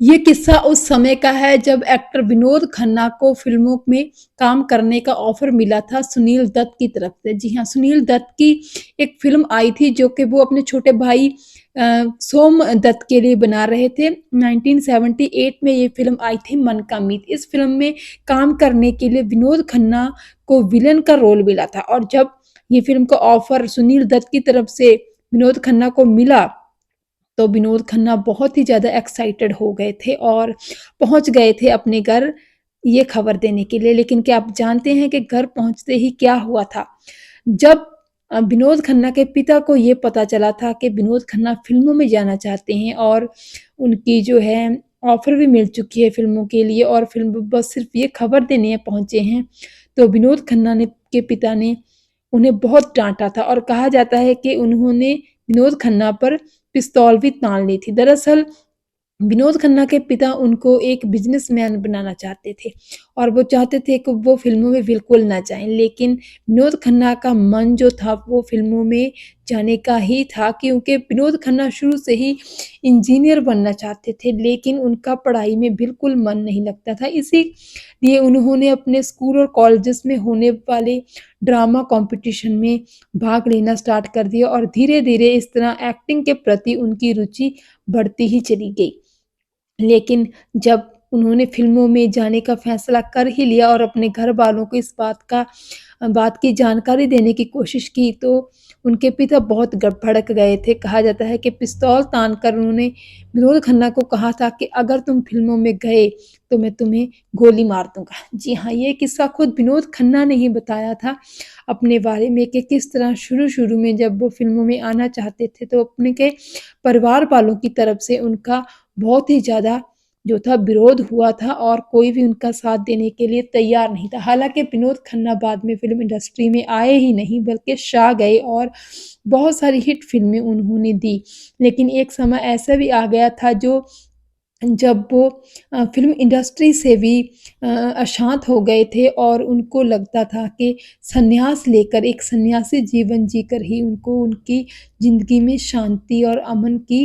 ये किस्सा उस समय का है जब एक्टर विनोद खन्ना को फ़िल्मों में काम करने का ऑफ़र मिला था सुनील दत्त की तरफ से। जी हाँ, सुनील दत्त की एक फ़िल्म आई थी जो कि वो अपने छोटे भाई सोम दत्त के लिए बना रहे थे। 1978 में ये फ़िल्म आई थी मन का मीत। इस फ़िल्म में काम करने के लिए विनोद खन्ना को विलेन का रोल मिला था और जब ये फ़िल्म का ऑफ़र सुनील दत्त की तरफ से विनोद खन्ना को मिला, तो विनोद खन्ना बहुत ही ज़्यादा एक्साइटेड हो गए थे और पहुँच गए थे अपने घर ये खबर देने के लिए। लेकिन क्या आप जानते हैं कि घर पहुँचते ही क्या हुआ था? जब विनोद खन्ना के पिता को ये पता चला था कि विनोद खन्ना फ़िल्मों में जाना चाहते हैं और उनकी जो है ऑफ़र भी मिल चुकी है फ़िल्मों के लिए और फ़िल्म बस सिर्फ़ ये खबर देने पहुँचे हैं, तो विनोद खन्ना ने के पिता ने उन्हें बहुत डाँटा था और कहा जाता है कि उन्होंने विनोद खन्ना पर पिस्तौल भी तान ली थी। दरअसल विनोद खन्ना के पिता उनको एक बिज़नेसमैन बनाना चाहते थे और वो चाहते थे कि वो फ़िल्मों में बिल्कुल ना जाएँ। लेकिन विनोद खन्ना का मन जो था वो फ़िल्मों में जाने का ही था क्योंकि विनोद खन्ना शुरू से ही इंजीनियर बनना चाहते थे, लेकिन उनका पढ़ाई में बिल्कुल मन नहीं लगता था। इसीलिए उन्होंने अपने स्कूल और कॉलेजेस में होने वाले ड्रामा कॉम्पिटिशन में भाग लेना स्टार्ट कर दिया और धीरे-धीरे इस तरह एक्टिंग के प्रति उनकी रुचि बढ़ती ही चली गई। लेकिन जब उन्होंने फ़िल्मों में जाने का फ़ैसला कर ही लिया और अपने घरवालों को इस बात की जानकारी देने की कोशिश की, तो उनके पिता बहुत भड़क गए थे। कहा जाता है कि पिस्तौल तान कर उन्होंने विनोद खन्ना को कहा था कि अगर तुम फ़िल्मों में गए, तो मैं तुम्हें गोली मार दूँगा। जी हाँ, ये किस्सा खुद विनोद खन्ना ने ही बताया था अपने बारे में कि किस तरह शुरू-शुरू में जब वो फ़िल्मों में आना चाहते थे, तो अपने के परिवार वालों की तरफ से उनका बहुत ही ज़्यादा जो था विरोध हुआ था और कोई भी उनका साथ देने के लिए तैयार नहीं था। हालाँकि विनोद खन्ना बाद में फ़िल्म इंडस्ट्री में आए ही नहीं बल्कि छा गए और बहुत सारी हिट फ़िल्में उन्होंने दी। लेकिन एक समय ऐसा भी आ गया था जो जब वो फ़िल्म इंडस्ट्री से भी अशांत हो गए थे और उनको लगता था कि संन्यास लेकर एक सन्यासी जीवन जीकर ही उनको उनकी ज़िंदगी में शांति और अमन की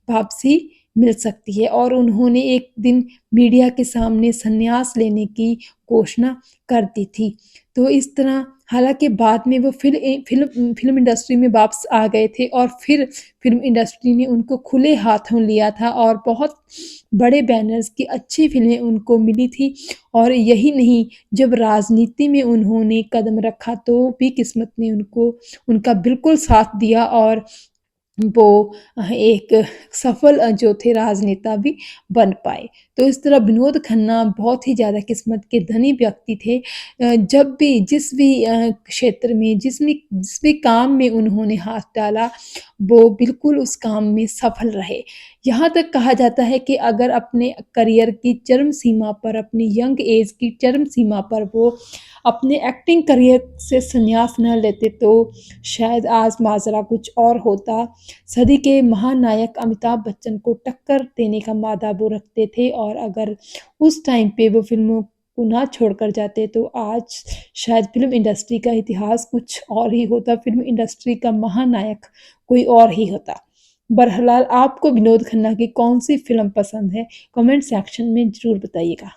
वापसी मिल सकती है और उन्होंने एक दिन मीडिया के सामने संन्यास लेने की घोषणा कर दी थी। तो इस तरह हालाँकि बाद में वो फ़िल्म इंडस्ट्री में वापस आ गए थे और फिर फ़िल्म इंडस्ट्री ने उनको खुले हाथों लिया था और बहुत बड़े बैनर्स की अच्छी फ़िल्में उनको मिली थी और यही नहीं, जब राजनीति में उन्होंने कदम रखा तो भी किस्मत ने उनको उनका बिल्कुल साथ दिया और वो एक सफल जो थे राजनेता भी बन पाए। तो इस तरह विनोद खन्ना बहुत ही ज़्यादा किस्मत के धनी व्यक्ति थे। जब भी जिस भी क्षेत्र में जिस भी काम में उन्होंने हाथ डाला, वो बिल्कुल उस काम में सफल रहे। यहाँ तक कहा जाता है कि अगर अपने करियर की चरम सीमा पर, अपनी यंग एज की चरम सीमा पर वो अपने एक्टिंग करियर से संन्यास न लेते, तो शायद आज माजरा कुछ और होता। सदी के महानायक अमिताभ बच्चन को टक्कर देने का मादा वो रखते थे और अगर उस टाइम पे वो फ़िल्मों को ना छोड़कर जाते तो आज शायद फ़िल्म इंडस्ट्री का इतिहास कुछ और ही होता, फ़िल्म इंडस्ट्री का महानायक कोई और ही होता। बहरहाल आपको विनोद खन्ना की कौन-सी फ़िल्म पसंद है? कमेंट सेक्शन में ज़रूर बताइएगा।